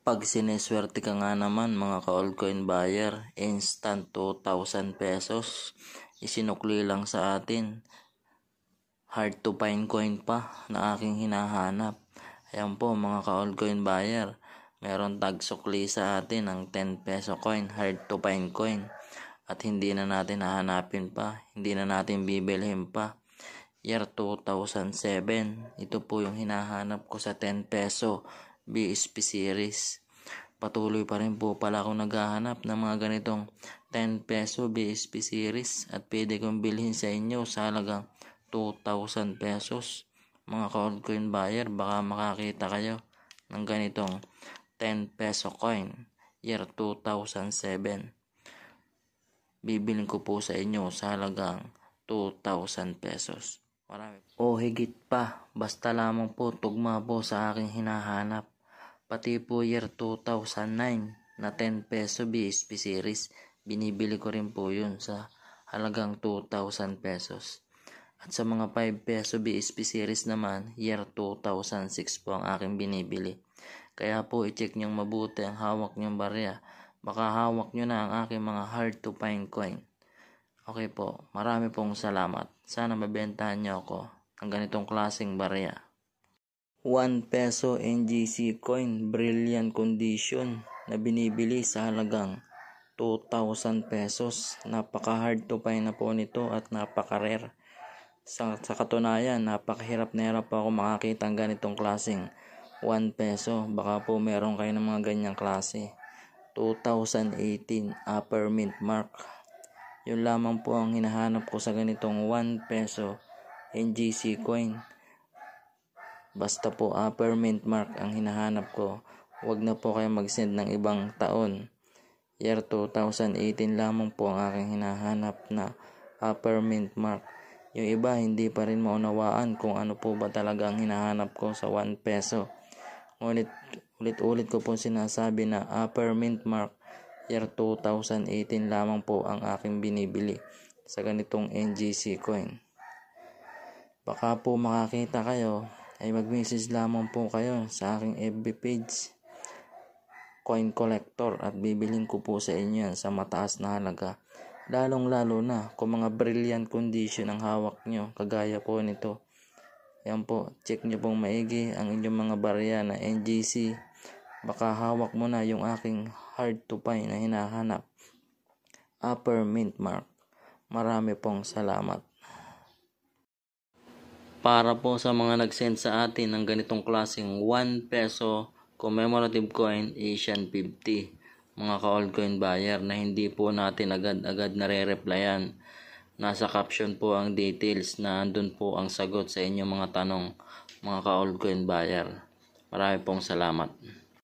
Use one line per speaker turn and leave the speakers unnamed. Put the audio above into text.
Pag sineswerte ka nga naman mga ka-altcoin buyer, instant 2,000 pesos. Isinukli lang sa atin. Hard to find coin pa na aking hinahanap. Ayan po mga ka-altcoin buyer, meron tagsukli sa atin ng 10 peso coin, hard to find coin. At hindi na natin hahanapin pa, hindi na natin bibilhin pa. Year 2007, ito po yung hinahanap ko sa 10 peso BSP series. Patuloy pa rin po pala akong naghahanap ng mga ganitong 10 peso BSP series at pwede kong bilhin sa inyo sa halagang 2,000 pesos. Mga ka-altcoin buyer, baka makakita kayo ng ganitong 10 peso coin year 2007. Bibilin ko po sa inyo sa halagang 2,000 pesos. Marami. O higit pa, basta lamang po tugma po sa aking hinahanap. Pati po year 2009 na 10 peso BSP series, binibili ko rin po yun sa halagang 2,000 pesos. At sa mga 5 peso BSP series naman, year 2006 po ang aking binibili. Kaya po i-check nyong mabuti ang hawak nyong barya. Baka hawak nyo na ang aking mga hard to find coin. Okay po, marami pong salamat. Sana mabentahan nyo ako ng ganitong klaseng barya. 1 peso NGC coin, brilliant condition na binibili sa halagang 2,000 pesos. Napaka hard to find na po nito at napaka rare. Sa katunayan, napakahirap na hirap ako makakita ng ganitong klaseng 1 peso. Baka po meron kayo ng mga ganyang klase. 2018 upper mint mark. Yun lamang po ang hinahanap ko sa ganitong 1 peso NGC coin. Basta po upper mint mark ang hinahanap ko. Huwag na po kayo mag-send ng ibang taon. Year 2018 lamang po ang aking hinahanap na upper mint mark. Yung iba hindi pa rin maunawaan kung ano po ba talaga ang hinahanap ko sa 1 peso. Ngunit ulit-ulit ko po sinasabi na upper mint mark year 2018 lamang po ang aking binibili sa ganitong NGC coin. Baka po makakita kayo ay mag-message lamang po kayo sa aking FB page Coin Collector at bibilhin ko po sa inyo yan sa mataas na halaga. Lalong lalo na kung mga brilliant condition ang hawak nyo kagaya po nito. Yan po, check nyo pong maigi ang inyong mga barya na NGC. Baka hawak mo na yung aking hard to find na hinahanap. Upper mint mark. Marami pong salamat. Para po sa mga nag-send sa atin ng ganitong klaseng 1 peso commemorative coin Asian 50. Mga ka-altcoin buyer na hindi po natin agad-agad nare-replyan. Nasa caption po ang details na andun po ang sagot sa inyong mga tanong mga ka-altcoin buyer. Marami pong salamat.